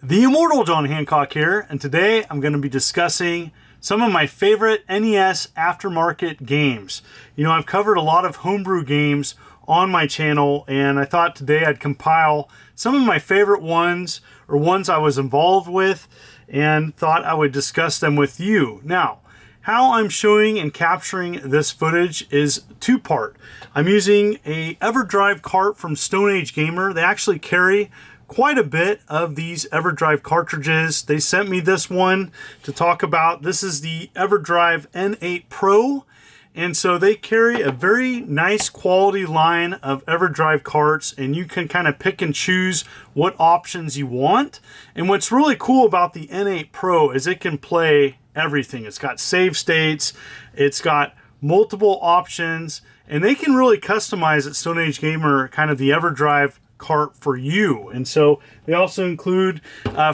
The Immortal John Hancock here, and today I'm going to be discussing some of my favorite NES aftermarket games. You know, I've covered a lot of homebrew games on my channel, and I thought today I'd compile some of my favorite ones, or ones I was involved with, and thought I would discuss them with you. Now, how I'm showing and capturing this footage is two-part. I'm using a Everdrive cart from Stone Age Gamer. They actually carry quite a bit of these Everdrive cartridges. They sent me this one to talk about. This is the Everdrive N8 Pro, and so they carry a very nice quality line of Everdrive carts, and you can kind of pick and choose what options you want. And what's really cool about the N8 Pro is it can play everything. It's got save states, it's got multiple options, and they can really customize at Stone Age Gamer kind of the Everdrive cart for you. And so they also include,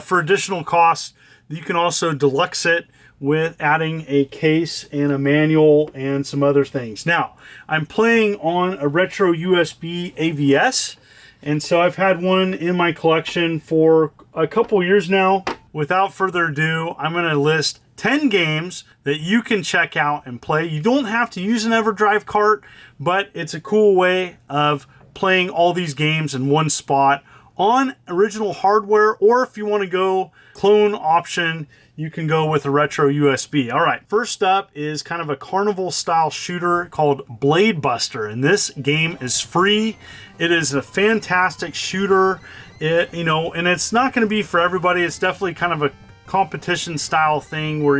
for additional costs, you can also deluxe it with adding a case and a manual and some other things. Now, I'm playing on a retro USB AVS, and so I've had one in my collection for a couple years now. Without further ado, I'm going to list 10 games that you can check out and play. You don't have to use an Everdrive cart, but it's a cool way of playing all these games in one spot on original hardware, or if you want to go clone option, you can go with a retro USB. All right, first up is kind of a carnival style shooter called Blade Buster, and this game is free. It is a fantastic shooter. And it's not going to be for everybody. It's definitely kind of a competition style thing where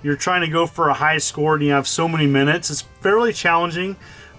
you're trying to go for a high score and you have so many minutes. It's fairly challenging,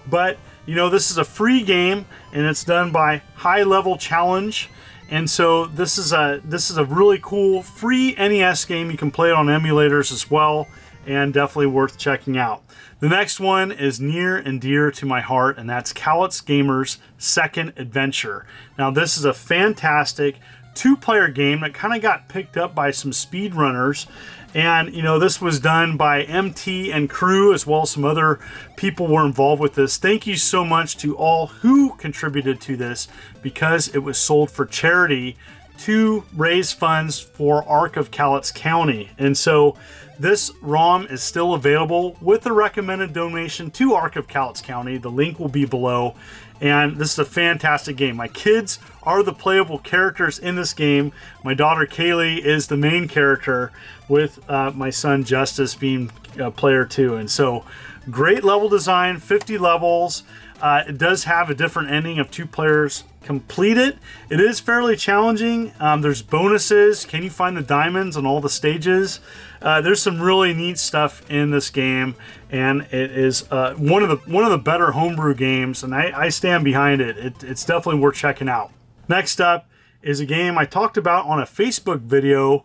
but you know, this is a free game and it's done by High Level Challenge. And so this is a really cool free NES game. You can play it on emulators as well, and definitely worth checking out. The next one is near and dear to my heart, and that's Cowltiz Gamer's Second Adventure. Now, this is a fantastic two-player game that kind of got picked up by some speedrunners. And, you know, this was done by MT and crew, as well as some other people were involved with this. Thank you so much to all who contributed to this, because it was sold for charity to raise funds for Arc of Cowlitz County. And so this ROM is still available with a recommended donation to Arc of Cowlitz County. The link will be below. And this is a fantastic game. My kids are the playable characters in this game. My daughter Kaylee is the main character, with my son Justice being player 2. And so great level design, 50 levels. It does have a different ending of 2 players complete it. It is fairly challenging. There's bonuses. Can you find the diamonds on all the stages? There's some really neat stuff in this game, and it is one of the better homebrew games, and I stand behind it. It's definitely worth checking out. Next up is a game I talked about on a Facebook video,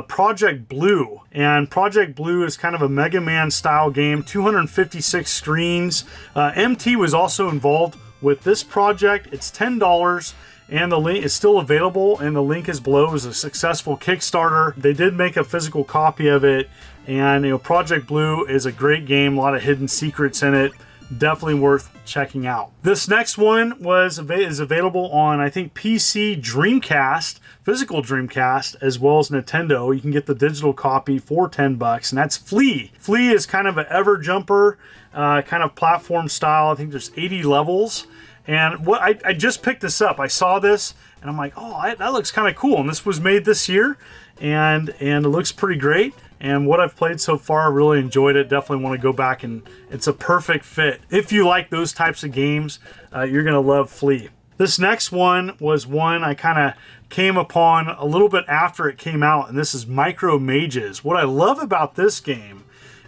Project Blue. And Project Blue is kind of a Mega Man style game, 256 screens. MT was also involved with this project. It's $10, and the link is still available, and the link is below. It was a successful Kickstarter. They did make a physical copy of it, and you know, Project Blue is a great game, a lot of hidden secrets in it. Definitely worth checking out. This next one is available on, I think, PC, Dreamcast, physical Dreamcast, as well as Nintendo. You can get the digital copy for $10, and that's Flea. Flea is kind of an ever jumper, kind of platform style. I think there's 80 levels. And what I just picked this up. I saw this and I'm like, oh, that looks kind of cool. And this was made this year, and it looks pretty great. And what I've played so far, I really enjoyed it. Definitely want to go back, and it's a perfect fit. If you like those types of games, you're going to love Flea. This next one was one I kind of came upon a little bit after it came out, and this is Micro Mages. What I love about this game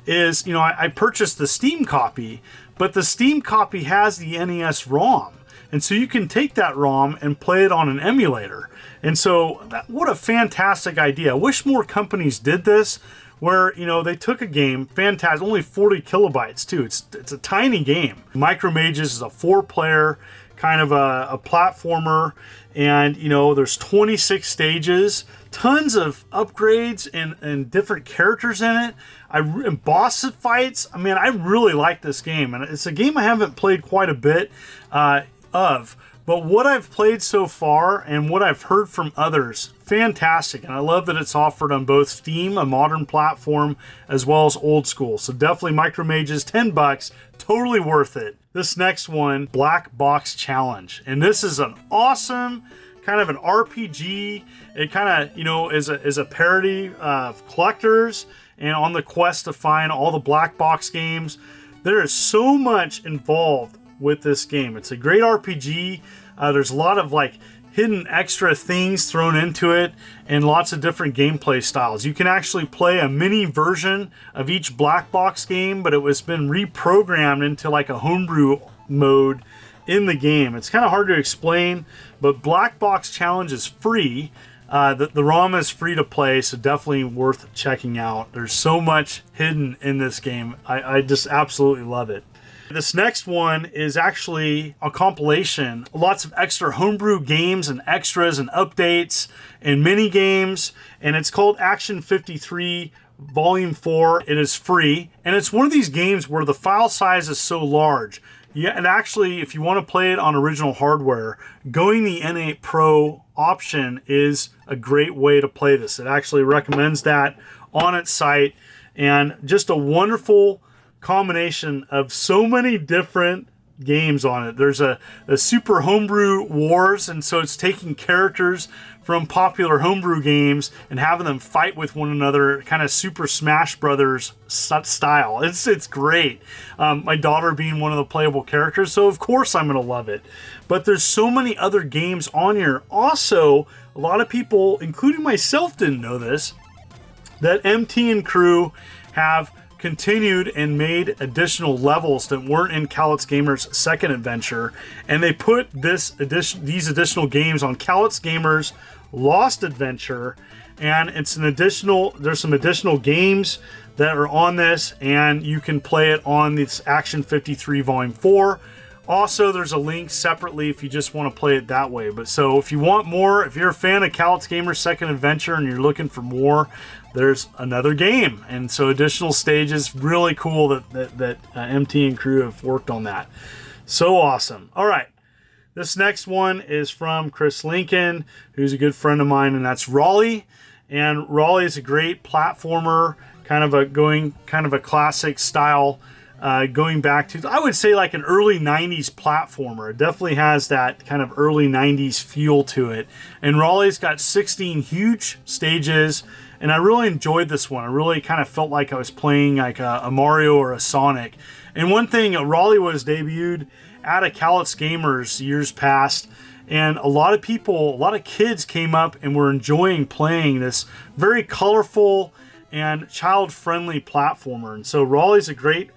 is, you know, I purchased the Steam copy, but the Steam copy has the NES ROM. And so you can take that ROM and play it on an emulator. And so what a fantastic idea. I wish more companies did this, where, you know, they took a game, fantastic, only 40 kilobytes too. It's a tiny game. Micro Mages is a 4-player kind of a platformer, and you know, there's 26 stages, tons of upgrades and different characters in it. And boss fights. I mean, I really like this game, and it's a game I haven't played quite a bit of. But what I've played so far and what I've heard from others, fantastic, and I love that it's offered on both Steam, a modern platform, as well as old school. So definitely Micro Mages, 10 bucks, totally worth it. This next one, Black Box Challenge, and this is an awesome kind of an RPG. It kind of, you know, is a parody of collectors and on the quest to find all the black box games. There is so much involved with this game. It's a great RPG. There's a lot of like hidden extra things thrown into it and lots of different gameplay styles. You can actually play a mini version of each black box game, but it was been reprogrammed into like a homebrew mode in the game. It's kind of hard to explain, but Black Box Challenge is free. The ROM is free to play, so definitely worth checking out. There's so much hidden in this game. I just absolutely love it. This next one is actually a compilation. Lots of extra homebrew games and extras and updates and mini games, and it's called Action 53 Volume 4. It is free, and it's one of these games where the file size is so large. Yeah, and actually, if you want to play it on original hardware, going the N8 Pro option is a great way to play this. It actually recommends that on its site, and just a wonderful combination of so many different games on it. There's a Super Homebrew Wars, and so it's taking characters from popular homebrew games and having them fight with one another, kind of Super Smash Brothers style. It's great. My daughter being one of the playable characters, so of course I'm going to love it. But there's so many other games on here. Also, a lot of people, including myself, didn't know this, that MT and crew have continued and made additional levels that weren't in Cowltiz Gamer's second adventure, and they put these additional games on Cowltiz Gamer's Lost Adventure, and there's some additional games that are on this, and you can play it on this Action 53 Volume 4. Also, there's a link separately if you just want to play it that way. But so if you want more, if you're a fan of Cowltiz Gamer's second adventure and you're looking for more, there's another game. And so additional stages, really cool that MT and crew have worked on that. So awesome. All right. This next one is from Chris Lincoln, who's a good friend of mine, and that's Rollie. And Rollie is a great platformer, kind of a classic style, going back to, I would say, like an early 90s platformer. It definitely has that kind of early 90s feel to it. And Rollie's got 16 huge stages, and I really enjoyed this one. I really kind of felt like I was playing like a Mario or a Sonic. And one thing, Rollie was debuted at a Cowltiz Gamers years past, and a lot of kids came up and were enjoying playing this very colorful and child-friendly platformer. And so Rollie's a great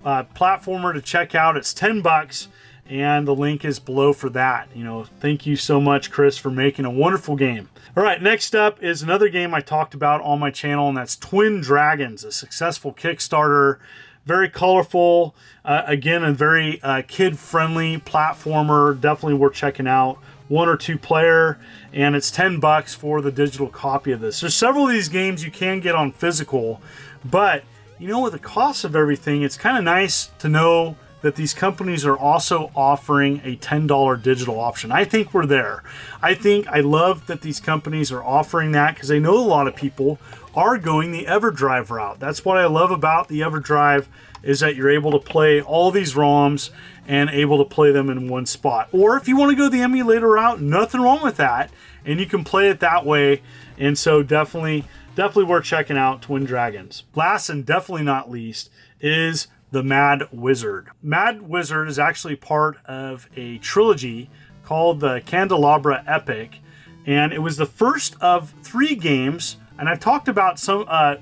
platformer to check out. It's 10 bucks, and the link is below for that. You know, thank you so much, Chris, for making a wonderful game. All right, next up is another game I talked about on my channel, and that's Twin Dragons, a successful Kickstarter. Very colorful, again, a very kid-friendly platformer, definitely worth checking out. 1 or 2 player, and it's 10 bucks for the digital copy of this. There's several of these games you can get on physical, but you know, with the cost of everything, it's kind of nice to know that these companies are also offering a $10 digital option. I think we're there. I love that these companies are offering that, because I know a lot of people are going the Everdrive route. That's what I love about the Everdrive, is that you're able to play all these ROMs and able to play them in one spot. Or if you want to go the emulator route, nothing wrong with that, and you can play it that way. And so definitely worth checking out Twin Dragons. Last and definitely not least is the Mad Wizard. Mad Wizard is actually part of a trilogy called the Candelabra Epic, and it was the first of 3 games. And I've talked about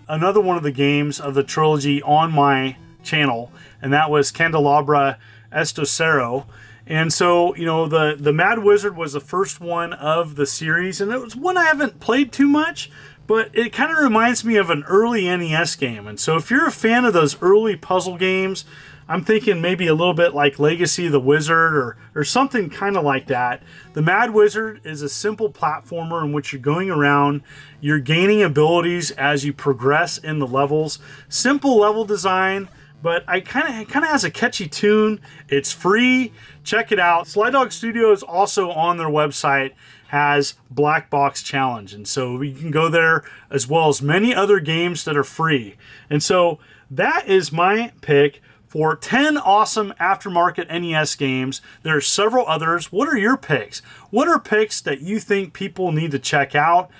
another one of the games of the trilogy on my channel, and that was Candelabra Estocero. And so, you know, the Mad Wizard was the first one of the series, and it was one I haven't played too much, but it kind of reminds me of an early NES game. And so if you're a fan of those early puzzle games, I'm thinking maybe a little bit like Legacy of the Wizard or something kind of like that. The Mad Wizard is a simple platformer in which you're going around, you're gaining abilities as you progress in the levels. Simple level design, but it kind of has a catchy tune. It's free. Check it out. Sly Dog Studio is also on their website, has Black Box Challenge. And so you can go there as well as many other games that are free. And so that is my pick for 10 awesome aftermarket NES games. There are several others. What are your picks? What are picks that you think people need to check out?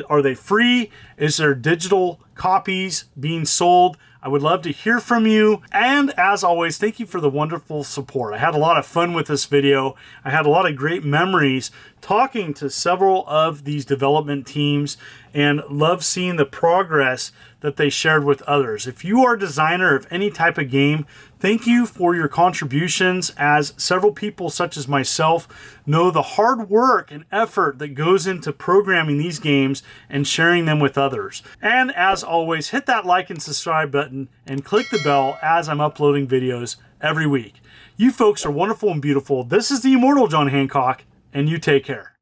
Are they free? Is there digital copies being sold? I would love to hear from you. And as always, thank you for the wonderful support. I had a lot of fun with this video. I had a lot of great memories talking to several of these development teams and love seeing the progress that they shared with others. If you are a designer of any type of game, thank you for your contributions, as several people such as myself know the hard work and effort that goes into programming these games and sharing them with others. And as always, hit that like and subscribe button and click the bell as I'm uploading videos every week. You folks are wonderful and beautiful. This is the Immortal John Hancock, and you take care.